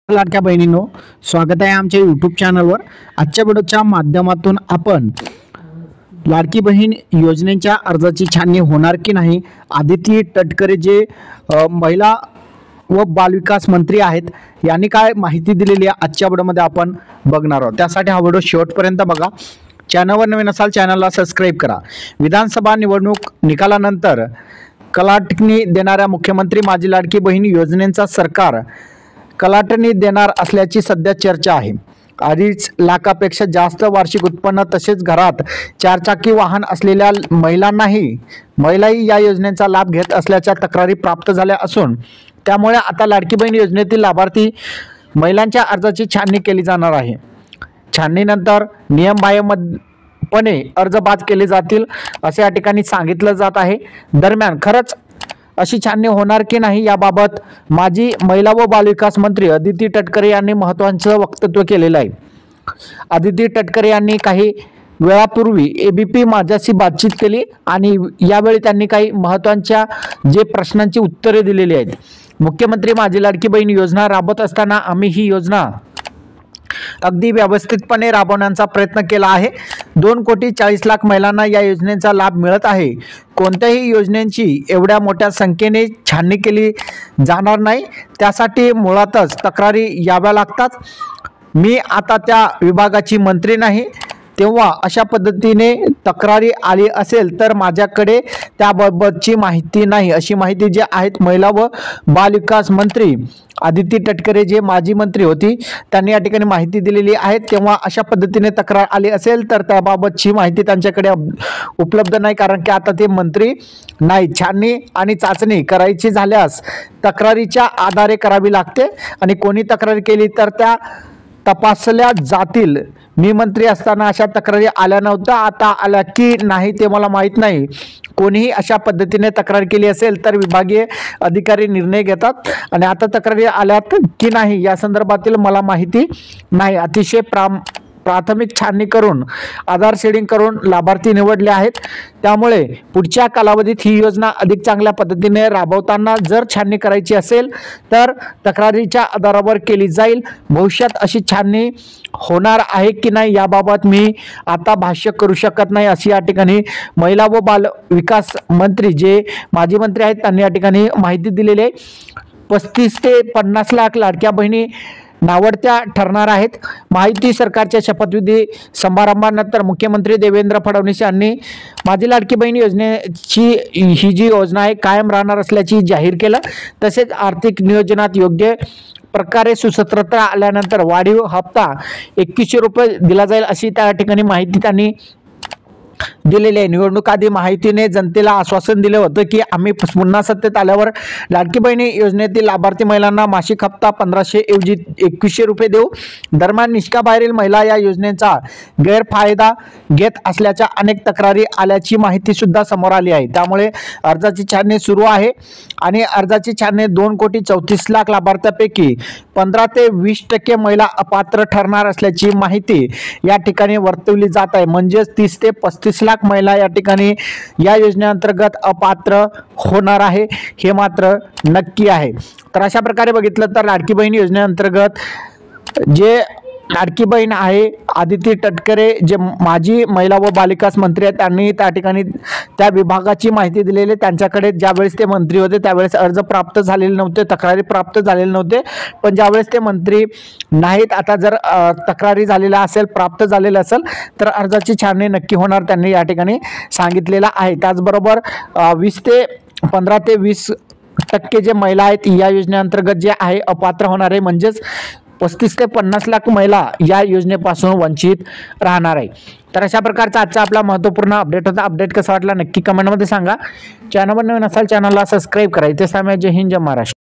लाडक्या बहिणींनो, स्वागत आहे आमच्या यूट्यूब चॅनलवर। आजच्या व्हिडिओच्या माध्यमातून आपण लाडकी बहीण योजनेच्या अर्जाची छाननी होणार की नाही, आदिती तटकरे जे महिला व बालविकास मंत्री आहेत यांनी काय माहिती दिलेली आहे आजच्या व्हिडिओमध्ये आपण बघणार आहोत। त्यासाठी हा व्हिडिओ शेवटपर्यंत बघा। चॅनलवर नवीन असाल चॅनलला सबस्क्राइब करा। विधानसभा निवडणूक निकालानंतर कलाटणी देणाऱ्या मुख्यमंत्री माझी लाडकी बहीण योजनेचा सरकार कलाटणी देणार असल्याची सध्या चर्चा आहे। 2.5 लाखापेक्षा जास्त वार्षिक उत्पन्न तसेच घरात 4 चाकी वाहन असलेल्या महिलाही या योजनेचा लाभ घेत असल्याच्या तक्रारी प्राप्त झाल्या असून त्यामुळे आता लाडकी बहीण योजनेतील लाभार्थी महिलांच्या अर्जाची छाननी केली जाणार आहे। छाननीनंतर नियमबाह्यपणे अर्ज बाद केले जातील असे या ठिकाणी सांगितलं जात आहे। दरम्यान खरंच अशी छाननी होणार की नाही याबाबत माजी महिला व बालविकास मंत्री आदिती तटकरे यांनी महत्त्वाचं वक्तव्य केलेलं आहे। आदिती तटकरे यांनी काही वेळापूर्वी एबीपी माझ्याशी बातचीत केली आणि यावेळी त्यांनी काही महत्त्वाच्या जे प्रश्नांची उत्तरे दिलेली आहेत। मुख्यमंत्री माझी लाडकी बहीण योजना राबवत असताना आम्ही ही योजना अगदी व्यवस्थितपणे राबवण्याचा प्रयत्न केला आहे। 2,40,00,000 महिलांना या योजनेचा लाभ मिळत आहे। कोणत्याही योजनेची एवढ्या मोठ्या संख्येने छाननी केली जाणार नाही, त्यासाठी मुळातच तक्रारी याव्या लागतात। मी आता त्या विभागाची मंत्री नाही, तेव्हा अशा पद्धतीने तक्रारी आली असेल तर माझ्याकडे त्याबाबतची माहिती नाही, अशी माहिती जी आहेत महिला व बालविकास मंत्री आदिती तटकरे जे माजी मंत्री होती त्यांनी या ठिकाणी माहिती दिलेली आहे। तेव्हा अशा पद्धतीने तक्रार आली असेल तर त्याबाबतची माहिती त्यांच्याकडे उपलब्ध नाही, कारण की आता ते मंत्री नाही। छाननी आणि चाचणी करायची झाल्यास तक्रारीच्या आधारे करावी लागते आणि कोणी तक्रार केली तर त्या तपासल्या जातील। मी मंत्री असताना अशा तक्रारी आल्या नव्हत्या, आता आल्या की नाही ते मला माहीत नाही। कोणीही अशा पद्धतीने तक्रार केली असेल तर विभागीय अधिकारी निर्णय घेतात आणि आता तक्रारी आल्यात की नाही या संदर्भातील मला माहिती नाही। अतिशय प्राथमिक छाननी करून आधार शेडिंग करून लाभार्थी निवडले आहेत, त्यामुळे पुढच्या कालावधीत ही योजना अधिक चांगल्या पद्धतीने राबवताना जर छाननी करायची असेल तर तक्रारीच्या आधारावर केली जाईल। भविष्यात अशी छाननी होणार आहे की नाही याबाबत मी आता भाष्य करू शकत नाही, अशी या ठिकाणी महिला व बाल विकास मंत्री जे माजी मंत्री आहेत त्यांनी या ठिकाणी माहिती दिलेली आहे। 35 ते 50 लाख लाडक्या बहिणी नावडत्या ठरणार आहेत। माहिती सरकारच्या शपथविधी समारंभानंतर मुख्यमंत्री देवेंद्र फडणवीस यांनी माझी लाडकी बहीण योजनेची ही जी योजना आहे कायम राहणार असल्याची जाहीर केलं। तसेच आर्थिक नियोजनात योग्य प्रकारे सुसूत्रता आल्यानंतर वाढीव हप्ता 2100 रुपये दिला जाईल, अशी त्या ठिकाणी माहिती त्यांनी दिलेली आहे। निवडणूक आधी माहितीने जनतेला आश्वासन दिले होते की आम्ही पुन्हा सत्तेत आल्यावर लाडकी बहिणी योजनेतील लाभार्थी महिलांना मासिक हप्ता 1500 ऐवजी 2100 रुपये देऊ। दरम्यान निष्ठाबाहेरील महिला या योजनेचा गैरफायदा घेत असल्याच्या अनेक तक्रारी आल्याची माहिती सुद्धा समोर आली आहे। त्यामुळे अर्जाची छाननी सुरू आहे आणि अर्जाची छाननी 2,34,00,000 लाभार्थ्यांपैकी 15 ते 20% महिला अपात्र ठरणार असल्याची माहिती या ठिकाणी वर्तवली जात आहे। म्हणजे 30 ते 35 लाख महिला या ठिकाणी या योजनेअंतर्गत अपात्र होणार आहे, हे मात्र नक्की आहे। तर अशा प्रकारे बघितलं तर लाडकी बहीण योजनेअंतर्गत जे लाडकी बहीण आहे आदिती तटकरे जे माजी महिला व बालविकास मंत्री आहेत त्यांनी त्या ठिकाणी त्या विभागाची माहिती दिलेली। त्यांच्याकडे ज्यावेळेस ते मंत्री होते त्यावेळेस अर्ज प्राप्त झालेले नव्हते, तक्रारी प्राप्त झालेले नव्हते, पण ज्यावेळेस ते मंत्री नाहीत आता जर तक्रारी झालेल्या असेल प्राप्त झालेलं असेल तर अर्जाची छाननी नक्की होणार, त्यांनी या ठिकाणी सांगितलेलं आहे। त्याचबरोबर 15 ते 20% जे महिला आहेत या योजनेअंतर्गत जे आहे अपात्र होणार आहे, म्हणजेच 35 ते 50 लाख महिला या योजनेपासून वंचित राहणार आहे। तर अशा प्रकारचा आजचा आपला महत्त्वपूर्ण अपडेट होता। अपडेट कसा वाटला नक्की कमेंटमध्ये सांगा। चॅनलवर नवीन असाल चॅनलला सबस्क्राइब करा। इथे जय हिंद जय महाराष्ट्र।